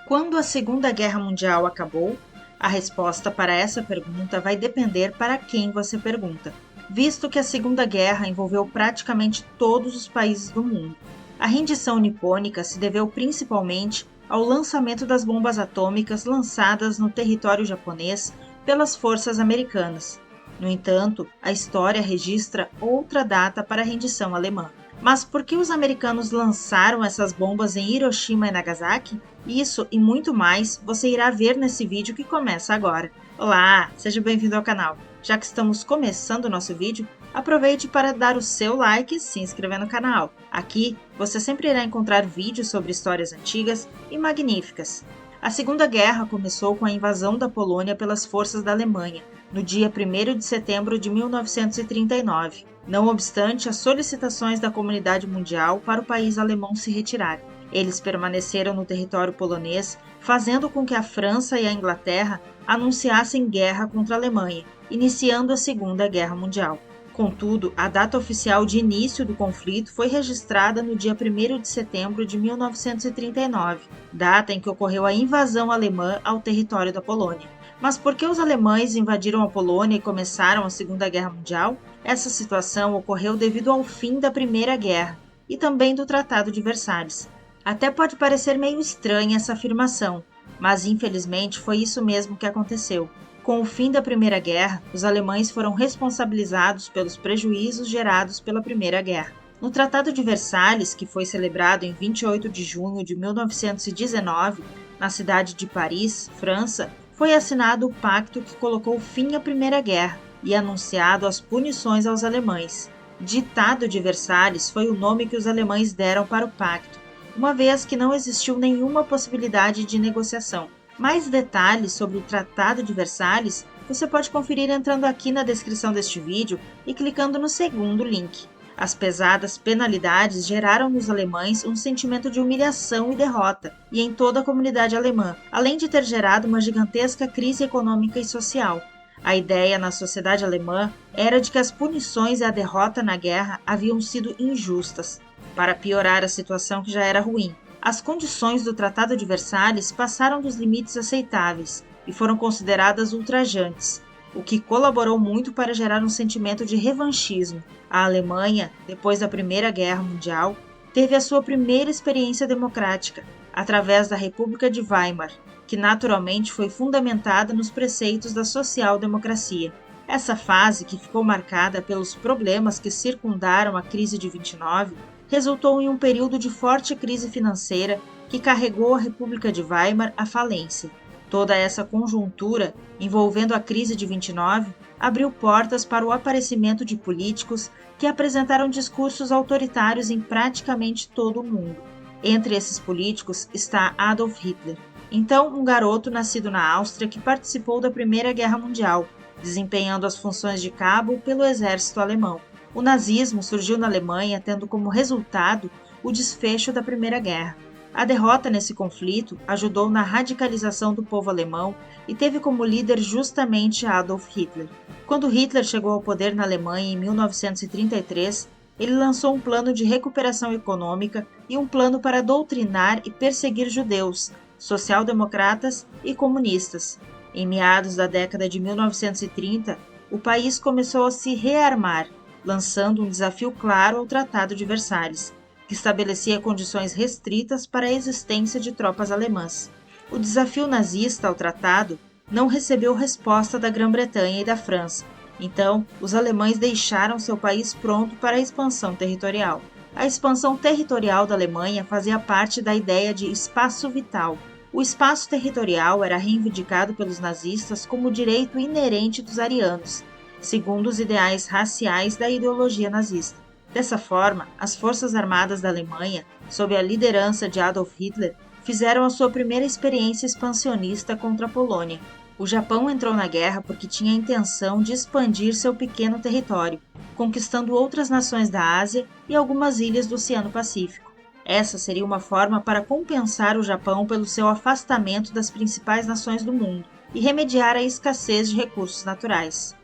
Quando a Segunda Guerra Mundial acabou? A resposta para essa pergunta vai depender para quem você pergunta, visto que a Segunda Guerra envolveu praticamente todos os países do mundo. A rendição nipônica se deveu principalmente ao lançamento das bombas atômicas lançadas no território japonês pelas forças americanas. No entanto, a história registra outra data para a rendição alemã. Mas por que os americanos lançaram essas bombas em Hiroshima e Nagasaki? Isso e muito mais você irá ver nesse vídeo que começa agora. Olá, seja bem-vindo ao canal. Já que estamos começando o nosso vídeo, aproveite para dar o seu like e se inscrever no canal. Aqui você sempre irá encontrar vídeos sobre histórias antigas e magníficas. A Segunda Guerra começou com a invasão da Polônia pelas forças da Alemanha, no dia 1º de setembro de 1939. Não obstante as solicitações da comunidade mundial para o país alemão se retirar. Eles permaneceram no território polonês, fazendo com que a França e a Inglaterra anunciassem guerra contra a Alemanha, iniciando a Segunda Guerra Mundial. Contudo, a data oficial de início do conflito foi registrada no dia 1º de setembro de 1939, data em que ocorreu a invasão alemã ao território da Polônia. Mas por que os alemães invadiram a Polônia e começaram a Segunda Guerra Mundial? Essa situação ocorreu devido ao fim da Primeira Guerra e também do Tratado de Versalhes. Até pode parecer meio estranha essa afirmação, mas infelizmente foi isso mesmo que aconteceu. Com o fim da Primeira Guerra, os alemães foram responsabilizados pelos prejuízos gerados pela Primeira Guerra. No Tratado de Versalhes, que foi celebrado em 28 de junho de 1919, na cidade de Paris, França, foi assinado o pacto que colocou fim à Primeira Guerra e anunciado as punições aos alemães. Ditado de Versalhes foi o nome que os alemães deram para o pacto, uma vez que não existiu nenhuma possibilidade de negociação. Mais detalhes sobre o Tratado de Versalhes você pode conferir entrando aqui na descrição deste vídeo e clicando no segundo link. As pesadas penalidades geraram nos alemães um sentimento de humilhação e derrota, e em toda a comunidade alemã, além de ter gerado uma gigantesca crise econômica e social. A ideia na sociedade alemã era de que as punições e a derrota na guerra haviam sido injustas, para piorar a situação que já era ruim. As condições do Tratado de Versalhes passaram dos limites aceitáveis e foram consideradas ultrajantes, o que colaborou muito para gerar um sentimento de revanchismo. A Alemanha, depois da Primeira Guerra Mundial, teve a sua primeira experiência democrática, através da República de Weimar, que naturalmente foi fundamentada nos preceitos da social-democracia. Essa fase, que ficou marcada pelos problemas que circundaram a crise de 29, resultou em um período de forte crise financeira que carregou a República de Weimar à falência. Toda essa conjuntura, envolvendo a crise de 29, abriu portas para o aparecimento de políticos que apresentaram discursos autoritários em praticamente todo o mundo. Entre esses políticos está Adolf Hitler, então um garoto nascido na Áustria que participou da Primeira Guerra Mundial, desempenhando as funções de cabo pelo exército alemão. O nazismo surgiu na Alemanha tendo como resultado o desfecho da Primeira Guerra. A derrota nesse conflito ajudou na radicalização do povo alemão e teve como líder justamente Adolf Hitler. Quando Hitler chegou ao poder na Alemanha em 1933, ele lançou um plano de recuperação econômica e um plano para doutrinar e perseguir judeus, social-democratas e comunistas. Em meados da década de 1930, o país começou a se rearmar, lançando um desafio claro ao Tratado de Versalhes, que estabelecia condições restritas para a existência de tropas alemãs. O desafio nazista ao tratado não recebeu resposta da Grã-Bretanha e da França, então os alemães deixaram seu país pronto para a expansão territorial. A expansão territorial da Alemanha fazia parte da ideia de espaço vital. O espaço territorial era reivindicado pelos nazistas como direito inerente dos arianos, segundo os ideais raciais da ideologia nazista. Dessa forma, as Forças Armadas da Alemanha, sob a liderança de Adolf Hitler, fizeram a sua primeira experiência expansionista contra a Polônia. O Japão entrou na guerra porque tinha a intenção de expandir seu pequeno território, conquistando outras nações da Ásia e algumas ilhas do Oceano Pacífico. Essa seria uma forma para compensar o Japão pelo seu afastamento das principais nações do mundo e remediar a escassez de recursos naturais.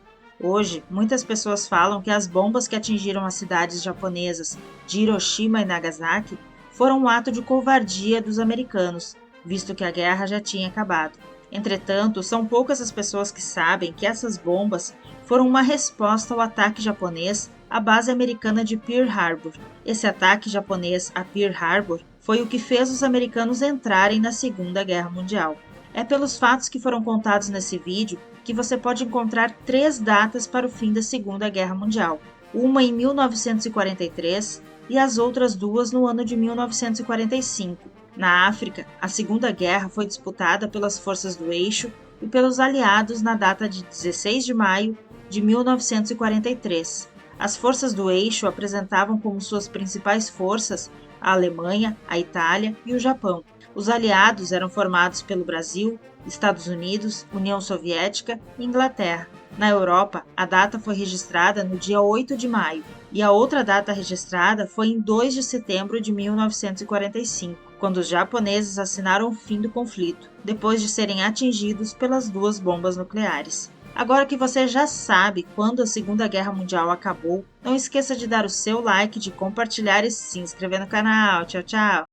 Hoje, muitas pessoas falam que as bombas que atingiram as cidades japonesas de Hiroshima e Nagasaki foram um ato de covardia dos americanos, visto que a guerra já tinha acabado. Entretanto, são poucas as pessoas que sabem que essas bombas foram uma resposta ao ataque japonês à base americana de Pearl Harbor. Esse ataque japonês a Pearl Harbor foi o que fez os americanos entrarem na Segunda Guerra Mundial. É pelos fatos que foram contados nesse vídeo que você pode encontrar 3 datas para o fim da Segunda Guerra Mundial. Uma em 1943 e as outras 2 no ano de 1945. Na África, a Segunda Guerra foi disputada pelas forças do Eixo e pelos aliados na data de 16 de maio de 1943. As forças do Eixo apresentavam como suas principais forças a Alemanha, a Itália e o Japão. Os aliados eram formados pelo Brasil, Estados Unidos, União Soviética e Inglaterra. Na Europa, a data foi registrada no dia 8 de maio, e a outra data registrada foi em 2 de setembro de 1945, quando os japoneses assinaram o fim do conflito, depois de serem atingidos pelas 2 bombas nucleares. Agora que você já sabe quando a Segunda Guerra Mundial acabou, não esqueça de dar o seu like, de compartilhar e se inscrever no canal. Tchau, tchau!